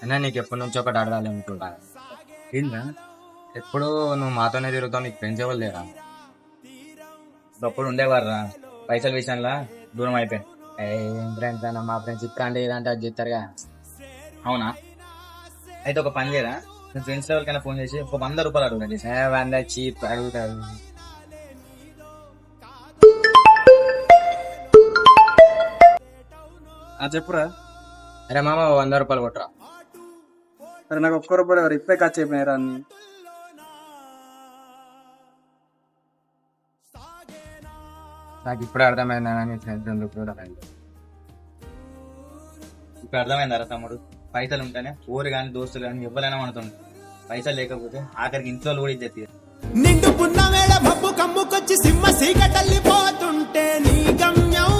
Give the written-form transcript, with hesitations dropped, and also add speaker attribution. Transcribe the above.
Speaker 1: అయినా నీకు ఎప్పటి నుంచో ఒకటి అడగాలి అనుకుంటా.
Speaker 2: ఏందా?
Speaker 1: ఎప్పుడు నువ్వు మాతోనే తిరుగుతావు, నీకు ఫ్రెండ్స్ ఎవరు లేరా?
Speaker 2: ఒకప్పుడు ఉండేవారురా, పైసల విషయంలో దూరం అయిపోయాను.
Speaker 1: ఏం ఫ్రెండ్స్ అన్న, మా ఫ్రెండ్స్ ఇక్కడ అంటే ఇదంటే అది చెప్తారుగా.
Speaker 2: అవునా? అయితే ఒక పని చేయరా, మీ ఫ్రెండ్స్ ఎవరికైనా ఫోన్ చేసి ఒక 100 రూపాయలు అడుగునండి.
Speaker 1: వంద చీప్ అడుగుతారు.
Speaker 3: చెప్పురా.
Speaker 1: అరే మామ 100 రూపాయలు కొట్టరా.
Speaker 3: అరే నాకు ఒక్క రూపాయలు ఎవరు ఇప్పుడే ఖర్చు అయిపోయినారా అన్ని.
Speaker 1: నాకు ఇప్పుడు అర్థమైందా నీ ఫ్రెండ్స్ ఎందుకు కూడా.
Speaker 2: ఇప్పుడు అర్థమైందారా తమ్ముడు, పైసలు ఉంటేనే ఊరు కానీ దోస్తులు కానీ ఎవరైనా మనతుంది. పైసలు లేకపోతే ఆఖరికి ఇంట్లో కూడా ఇచ్చేది.
Speaker 4: నిండుకున్న వేళ భబ్బు కమ్ముకొచ్చి సింహ సీకటల్లిపోతుంటే నీ గమ్యం